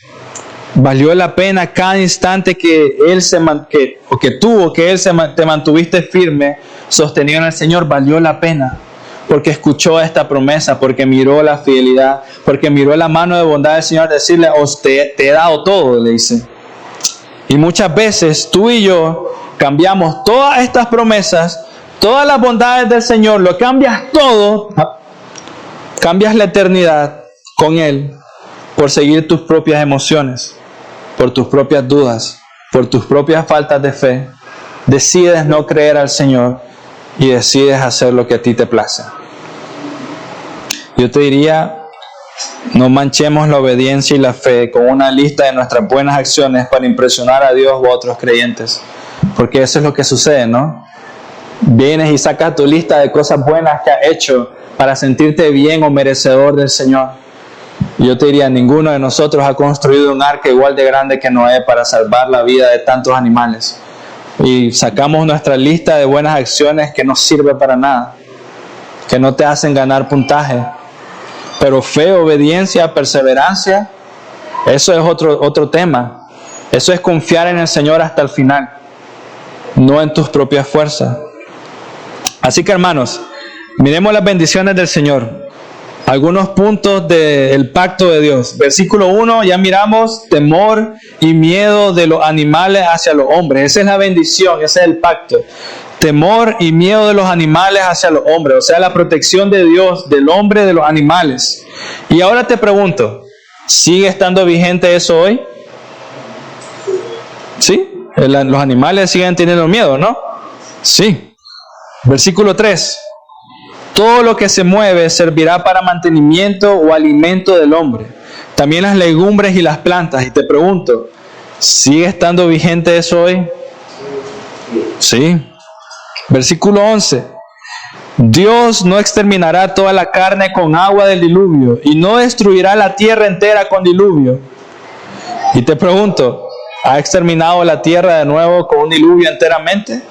Valió la pena cada instante que él te mantuviste firme, sostenido en el Señor, valió la pena. Porque escuchó esta promesa, porque miró la fidelidad, porque miró la mano de bondad del Señor, decirle, te he dado todo, le dice. Y muchas veces tú y yo cambiamos todas estas promesas, todas las bondades del Señor, lo cambias todo, cambias la eternidad con Él por seguir tus propias emociones, por tus propias dudas, por tus propias faltas de fe. Decides no creer al Señor y decides hacer lo que a ti te place. Yo te diría, no manchemos la obediencia y la fe con una lista de nuestras buenas acciones para impresionar a Dios u otros creyentes. Porque eso es lo que sucede, ¿no? Vienes y sacas tu lista de cosas buenas que has hecho para sentirte bien o merecedor del Señor. Y yo te diría, ninguno de nosotros ha construido un arca igual de grande que Noé para salvar la vida de tantos animales. Y sacamos nuestra lista de buenas acciones que no sirve para nada, que no te hacen ganar puntaje. Pero fe, obediencia, perseverancia, eso es otro tema. Eso es confiar en el Señor hasta el final, no en tus propias fuerzas. Así que, hermanos, miremos las bendiciones del Señor. Algunos puntos del pacto de Dios. Versículo 1, ya miramos temor y miedo de los animales hacia los hombres. Esa es la bendición, ese es el pacto. Temor y miedo de los animales hacia los hombres. O sea, la protección de Dios, del hombre, de los animales. Y ahora te pregunto, ¿sigue estando vigente eso hoy? ¿Sí? Los animales siguen teniendo miedo, ¿no? Sí. Versículo 3. Todo lo que se mueve servirá para mantenimiento o alimento del hombre. También las legumbres y las plantas. Y te pregunto, ¿sigue estando vigente eso hoy? Sí. Versículo 11. Dios no exterminará toda la carne con agua del diluvio y no destruirá la tierra entera con diluvio. Y te pregunto, ¿ha exterminado la tierra de nuevo con un diluvio enteramente?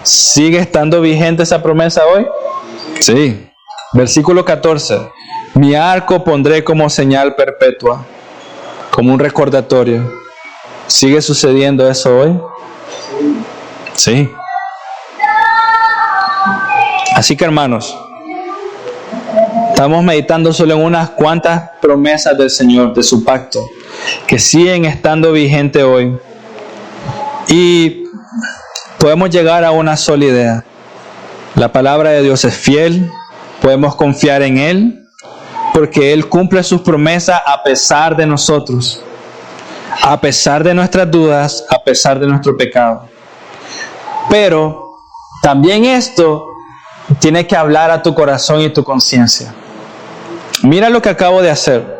¿Sigue estando vigente esa promesa hoy? Sí. Versículo 14. Mi arco pondré como señal perpetua, como un recordatorio. ¿Sigue sucediendo eso hoy? Sí. Así que, hermanos, estamos meditando solo en unas cuantas promesas del Señor, de su pacto, que siguen estando vigentes hoy. Y podemos llegar a una sola idea. La palabra de Dios es fiel, podemos confiar en Él, porque Él cumple sus promesas a pesar de nosotros, a pesar de nuestras dudas, a pesar de nuestro pecado. Pero también esto tiene que hablar a tu corazón y tu conciencia. Mira lo que acabo de hacer.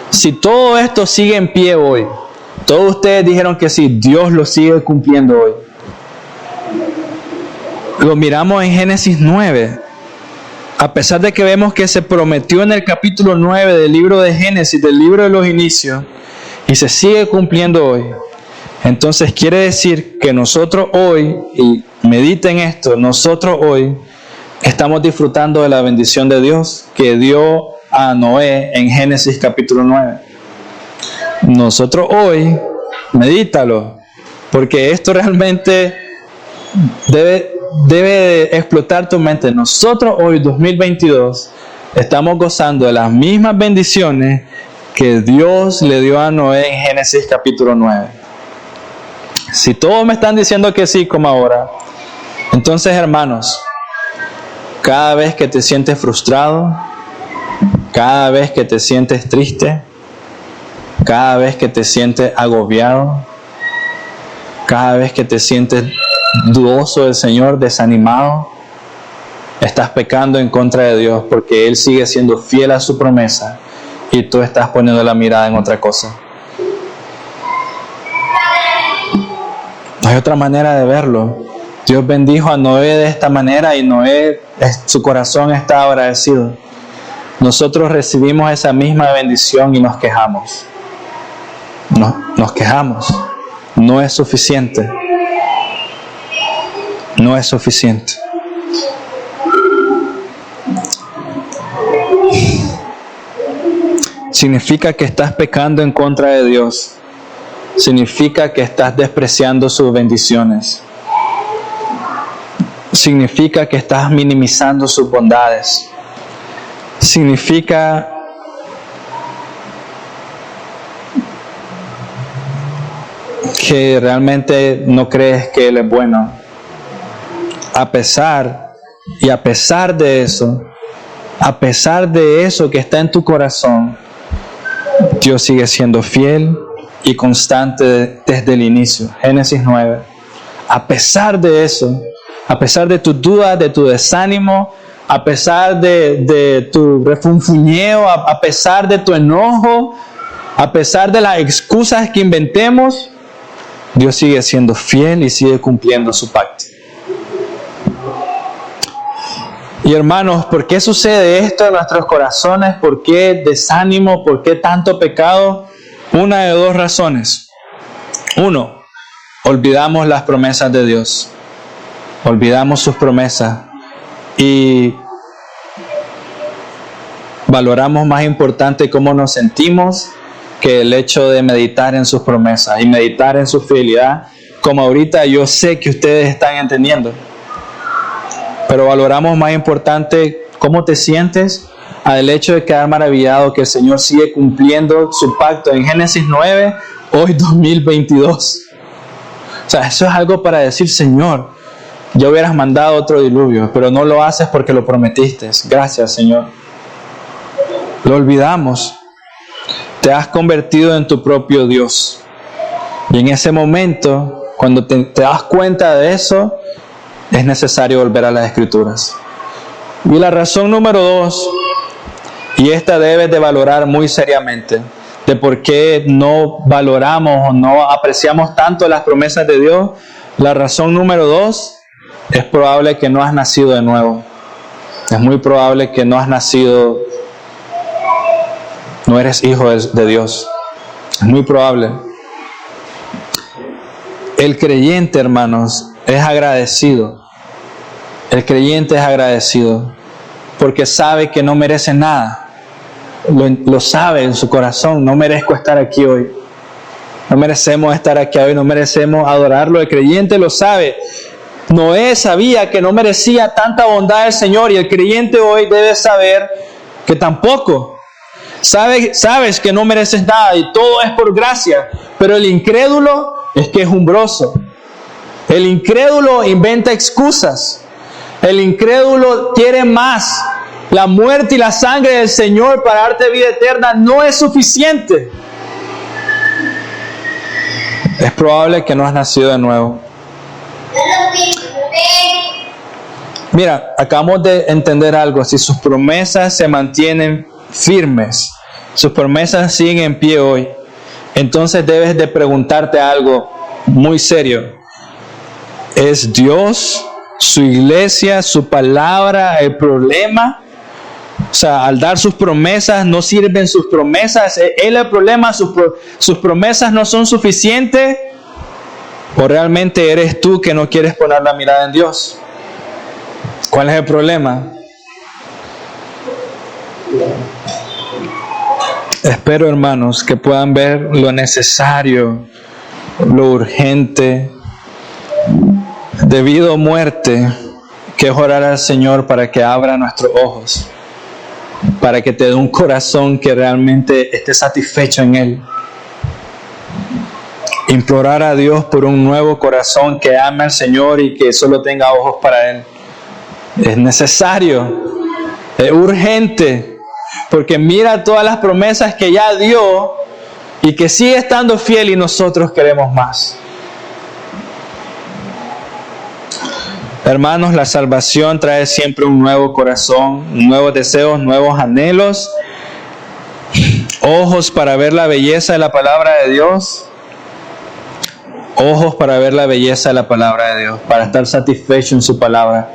Si todo esto sigue en pie hoy, todos ustedes dijeron que sí, Dios lo sigue cumpliendo hoy. Lo miramos en Génesis 9. A pesar de que vemos que se prometió en el capítulo 9 del libro de Génesis, del libro de los inicios, y se sigue cumpliendo hoy. Entonces quiere decir que nosotros hoy, y mediten esto, nosotros hoy estamos disfrutando de la bendición de Dios que dio a Noé en Génesis capítulo 9. Nosotros hoy, medítalo, porque esto realmente debe explotar tu mente. Nosotros hoy, 2022, estamos gozando de las mismas bendiciones que Dios le dio a Noé en Génesis capítulo 9. Si todos me están diciendo que sí, como ahora, entonces, hermanos, cada vez que te sientes frustrado, cada vez que te sientes triste, cada vez que te sientes agobiado, cada vez que te sientes dudoso del Señor, desanimado, estás pecando en contra de Dios, porque Él sigue siendo fiel a su promesa y tú estás poniendo la mirada en otra cosa. No hay otra manera de verlo. Dios bendijo a Noé de esta manera y Noé, su corazón está agradecido. Nosotros recibimos esa misma bendición y nos quejamos. Nos quejamos. No es suficiente. No es suficiente. Significa que estás pecando en contra de Dios. Significa que estás despreciando sus bendiciones. Significa que estás minimizando sus bondades. Significa que realmente no crees que Él es bueno. A pesar de eso que está en tu corazón, Dios sigue siendo fiel y constante desde el inicio. Génesis 9. A pesar de eso, a pesar de tus dudas, de tu desánimo, a pesar de tu refunfuñeo, a pesar de tu enojo, a pesar de las excusas que inventemos, Dios sigue siendo fiel y sigue cumpliendo su pacto. Y hermanos, ¿por qué sucede esto en nuestros corazones? ¿Por qué desánimo? ¿Por qué tanto pecado? Una de dos razones. Uno, olvidamos las promesas de Dios. Olvidamos sus promesas. Y valoramos más importante cómo nos sentimos que el hecho de meditar en sus promesas y meditar en su fidelidad, como ahorita yo sé que ustedes están entendiendo. Pero valoramos más importante cómo te sientes al hecho de quedar maravillado que el Señor sigue cumpliendo su pacto en Génesis 9, hoy 2022. O sea, eso es algo para decir, Señor, ya hubieras mandado otro diluvio, pero no lo haces porque lo prometiste. Gracias, Señor. Lo olvidamos. Te has convertido en tu propio Dios. Y en ese momento, cuando te das cuenta de eso, es necesario volver a las Escrituras. Y la razón número 2, y esta debes de valorar muy seriamente, de por qué no valoramos o no apreciamos tanto las promesas de Dios. La razón número 2, es probable que no has nacido de nuevo. Es muy probable que no has nacido, no eres hijo de Dios. Es muy probable. El creyente, hermanos, es agradecido. El creyente es agradecido porque sabe que no merece nada. Lo sabe en su corazón. No merezco estar aquí hoy. No merecemos estar aquí hoy. No merecemos adorarlo. El creyente lo sabe. Noé sabía que no merecía tanta bondad del Señor, y el creyente hoy debe saber que tampoco. Sabes que no mereces nada y todo es por gracia, pero el incrédulo es quejumbroso. El incrédulo inventa excusas. El incrédulo quiere más. La muerte y la sangre del Señor para darte vida eterna no es suficiente. Es probable que no has nacido de nuevo. Mira, acabamos de entender algo. Si sus promesas se mantienen firmes, sus promesas siguen en pie hoy, entonces debes de preguntarte algo muy serio. ¿Es Dios, su iglesia, su palabra el problema? O sea, al dar sus promesas, ¿no sirven sus promesas? ¿Es el problema? ¿Sus promesas no son suficientes? ¿O realmente eres tú que no quieres poner la mirada en Dios? ¿Cuál es el problema? Espero, hermanos, que puedan ver lo necesario, lo urgente, debido a muerte, que es orar al Señor para que abra nuestros ojos, para que te dé un corazón que realmente esté satisfecho en Él. Implorar a Dios por un nuevo corazón que ame al Señor y que solo tenga ojos para Él. Es necesario, es urgente, porque mira todas las promesas que ya dio y que sigue estando fiel, y nosotros queremos más. Hermanos, la salvación trae siempre un nuevo corazón, nuevos deseos, nuevos anhelos, ojos para ver la belleza de la palabra de Dios, ojos para ver la belleza de la palabra de Dios, para estar satisfecho en su palabra.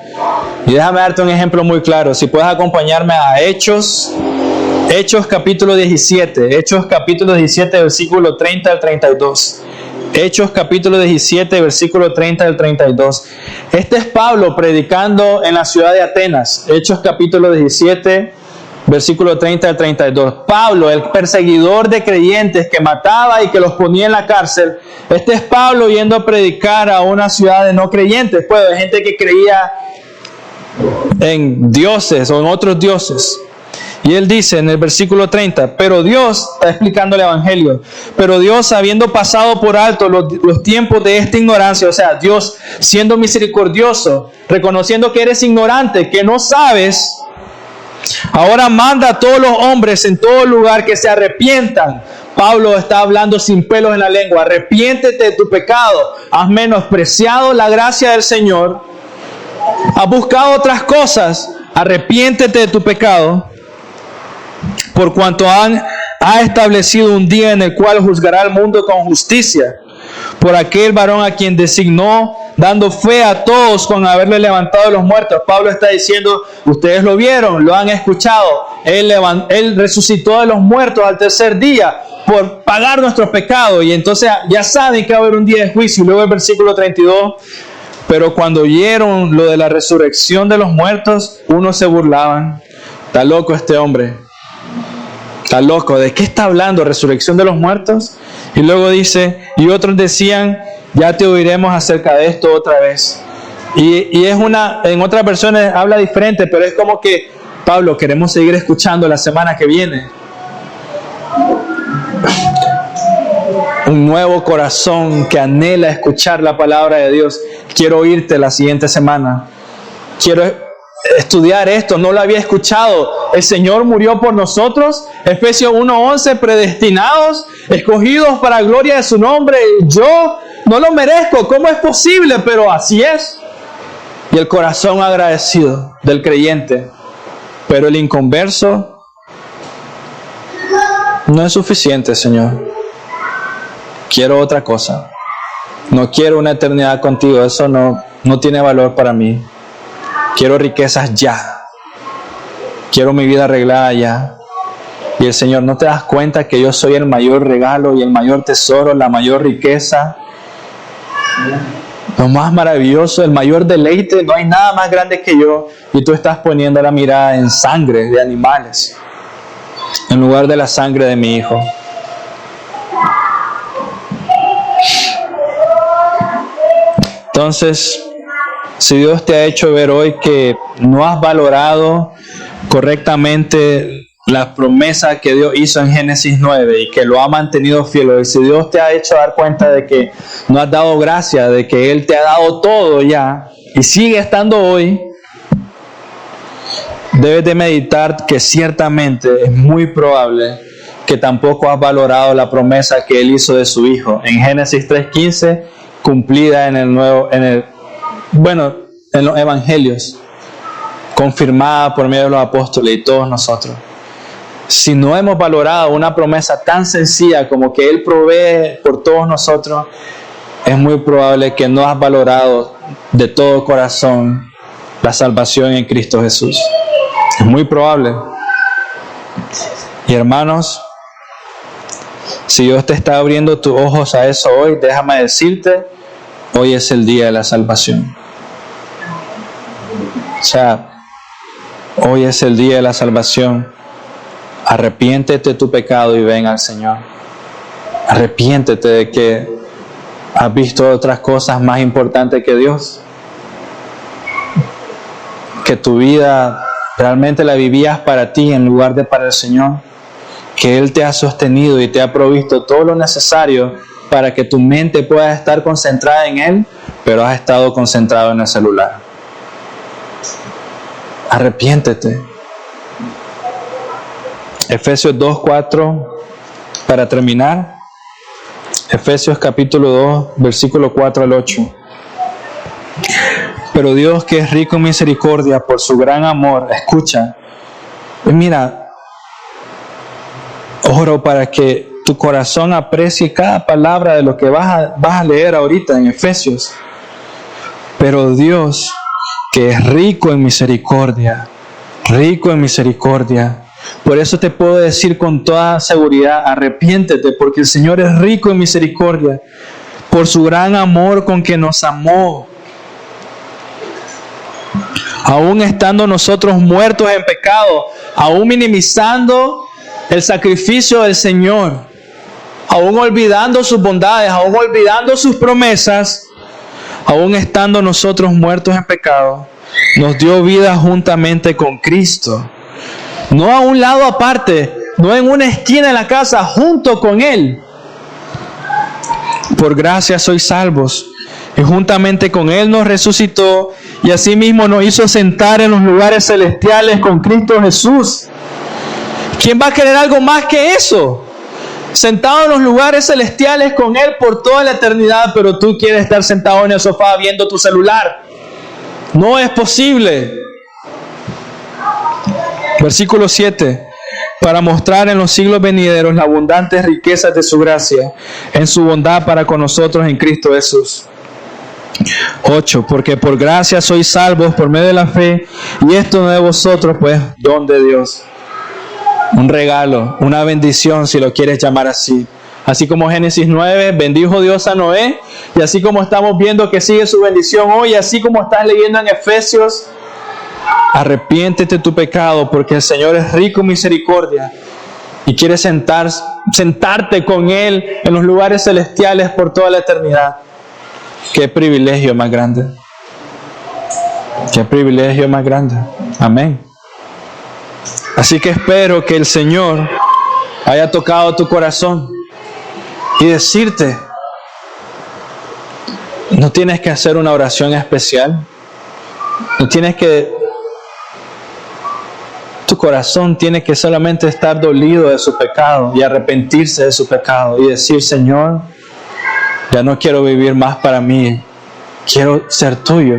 Y déjame darte un ejemplo muy claro. Si puedes acompañarme a Hechos capítulo 17, Hechos capítulo 17, versículo 30 al 32. Hechos capítulo 17, versículo 30 al 32. Este es Pablo predicando en la ciudad de Atenas. Hechos capítulo 17, versículo 30 al 32. Pablo, el perseguidor de creyentes que mataba y que los ponía en la cárcel. Este es Pablo yendo a predicar a una ciudad de no creyentes, pues de gente que creía en dioses o en otros dioses. Y él dice en el versículo 30, pero Dios, está explicando el evangelio, pero Dios, habiendo pasado por alto los tiempos de esta ignorancia, o sea, Dios siendo misericordioso, reconociendo que eres ignorante, que no sabes, ahora manda a todos los hombres en todo lugar que se arrepientan. Pablo está hablando sin pelos en la lengua. Arrepiéntete de tu pecado. Has menospreciado la gracia del Señor. Has buscado otras cosas. Arrepiéntete de tu pecado. Por cuanto ha establecido un día en el cual juzgará al mundo con justicia. por aquel varón a quien designó, dando fe a todos con haberle levantado de los muertos. Pablo está diciendo, ustedes lo vieron, lo han escuchado. Él resucitó de los muertos al tercer día por pagar nuestros pecados. Y entonces ya saben que va a haber un día de juicio. Y luego el versículo 32, pero cuando oyeron lo de la resurrección de los muertos, unos se burlaban. Está loco este hombre. Está loco. ¿De qué está hablando? ¿Resurrección de los muertos? Y luego dice, y otros decían, ya te oiremos acerca de esto otra vez. Y es en otras versiones habla diferente, pero es como que, Pablo, queremos seguir escuchando la semana que viene. Un nuevo corazón que anhela escuchar la palabra de Dios. Quiero oírte la siguiente semana. Quiero estudiar esto, no lo había escuchado. El Señor murió por nosotros. Efesios 1:11, predestinados, escogidos para la gloria de su nombre. Yo no lo merezco, ¿cómo es posible? Pero así es. Y el corazón agradecido del creyente. Pero el inconverso, no es suficiente, Señor. Quiero otra cosa. No quiero una eternidad contigo. Eso no tiene valor para mí. Quiero riquezas ya. Quiero mi vida arreglada ya. Y el Señor, ¿no te das cuenta que yo soy el mayor regalo y el mayor tesoro, la mayor riqueza? Lo más maravilloso, el mayor deleite. No hay nada más grande que yo. Y tú estás poniendo la mirada en sangre de animales en lugar de la sangre de mi Hijo. Entonces, si Dios te ha hecho ver hoy que no has valorado correctamente la promesa que Dios hizo en Génesis 9 y que lo ha mantenido fiel hoy, si Dios te ha hecho dar cuenta de que no has dado gracia, de que Él te ha dado todo ya y sigue estando hoy, debes de meditar que ciertamente es muy probable que tampoco has valorado la promesa que Él hizo de su Hijo en Génesis 3:15, cumplida en los evangelios, confirmada por medio de los apóstoles y todos nosotros. Si no hemos valorado una promesa tan sencilla como que Él provee por todos nosotros, es muy probable que no has valorado de todo corazón la salvación en Cristo Jesús. Es muy probable. Y hermanos, si Dios te está abriendo tus ojos a eso hoy, déjame decirte, hoy es el día de la salvación. O sea, hoy es el día de la salvación. Arrepiéntete de tu pecado y ven al Señor. Arrepiéntete de que has visto otras cosas más importantes que Dios. Que tu vida realmente la vivías para ti en lugar de para el Señor. Que Él te ha sostenido y te ha provisto todo lo necesario para que tu mente pueda estar concentrada en Él, pero has estado concentrado en el celular. Arrepiéntete. Efesios 2:4, para terminar. Efesios capítulo 2, versículo 4 al 8. Pero Dios, que es rico en misericordia por su gran amor, escucha, mira, oro para que tu corazón aprecie cada palabra de lo que vas a leer ahorita en Efesios. Pero Dios, que es rico en misericordia, por eso te puedo decir con toda seguridad, arrepiéntete, porque el Señor es rico en misericordia, por su gran amor con que nos amó. Aún estando nosotros muertos en pecado, aún minimizando el sacrificio del Señor, aún olvidando sus bondades, aún olvidando sus promesas, aún estando nosotros muertos en pecado, nos dio vida juntamente con Cristo. No a un lado aparte, no en una esquina de la casa, junto con Él. Por gracia sois salvos. Y juntamente con Él nos resucitó y asimismo nos hizo sentar en los lugares celestiales con Cristo Jesús. ¿Quién va a querer algo más que eso? Sentado en los lugares celestiales con Él por toda la eternidad, pero tú quieres estar sentado en el sofá viendo tu celular. No es posible. Versículo 7. para mostrar en los siglos venideros las abundantes riquezas de su gracia, en su bondad para con nosotros en Cristo Jesús. 8. Porque por gracia sois salvos por medio de la fe, y esto no de vosotros, pues don de Dios. Un regalo, una bendición, si lo quieres llamar así. Así como Génesis 9 bendijo Dios a Noé, y así como estamos viendo que sigue su bendición hoy, así como estás leyendo en Efesios, arrepiéntete de tu pecado, porque el Señor es rico en misericordia y quiere sentarte con Él en los lugares celestiales por toda la eternidad. Qué privilegio más grande. Qué privilegio más grande. Amén. Así que espero que el Señor haya tocado tu corazón y decirte, no tienes que hacer una oración especial. No tienes que, tu corazón tiene que solamente estar dolido de su pecado y arrepentirse de su pecado y decir, Señor, ya no quiero vivir más para mí, quiero ser tuyo.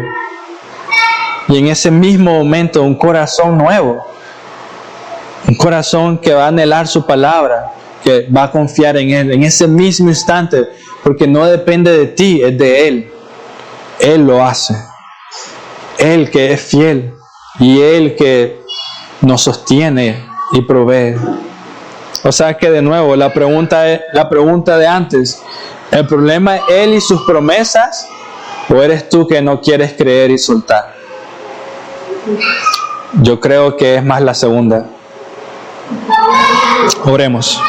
Y en ese mismo momento un corazón nuevo, un corazón que va a anhelar su palabra, que va a confiar en Él, en ese mismo instante, porque no depende de ti, es de Él. Él lo hace. Él que es fiel y Él que nos sostiene y provee. O sea que de nuevo, la pregunta de antes, ¿el problema es Él y sus promesas o eres tú que no quieres creer y soltar? Yo creo que es más la segunda. Oremos.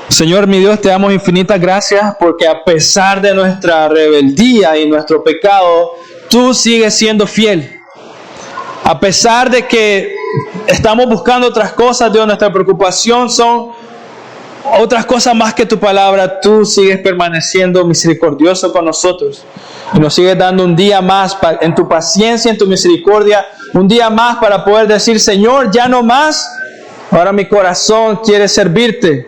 Señor mi Dios, te damos infinitas gracias porque a pesar de nuestra rebeldía y nuestro pecado, tú sigues siendo fiel. A pesar de que estamos buscando otras cosas, Dios, nuestra preocupación son otras cosas más que tu palabra, tú sigues permaneciendo misericordioso con nosotros. Y nos sigues dando un día más en tu paciencia, en tu misericordia, un día más para poder decir, Señor, ya no más. Ahora mi corazón quiere servirte.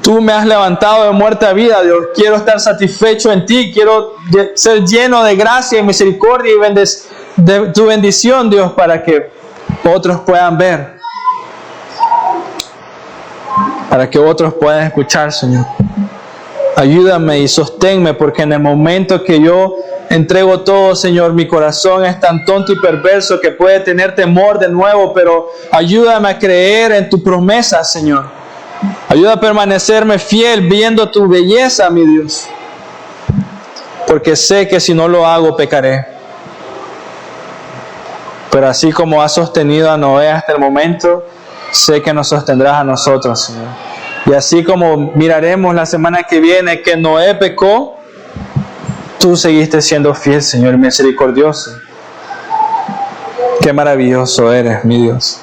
Tú me has levantado de muerte a vida, Dios. Quiero estar satisfecho en ti. Quiero ser lleno de gracia y misericordia y de tu bendición, Dios, para que otros puedan ver. Para que otros puedan escuchar, Señor. Ayúdame y sosténme, porque en el momento que yo entrego todo, Señor, mi corazón es tan tonto y perverso que puede tener temor de nuevo, pero ayúdame a creer en tu promesa, Señor. Ayuda a permanecerme fiel viendo tu belleza, mi Dios. Porque sé que si no lo hago, pecaré. Pero así como has sostenido a Noé hasta el momento, sé que nos sostendrás a nosotros, Señor. Y así como miraremos la semana que viene que Noé pecó, tú seguiste siendo fiel, Señor, misericordioso. Qué maravilloso eres, mi Dios.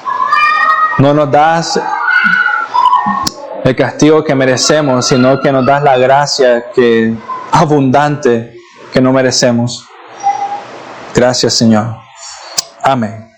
No nos das el castigo que merecemos, sino que nos das la gracia abundante que no merecemos. Gracias, Señor. Amén.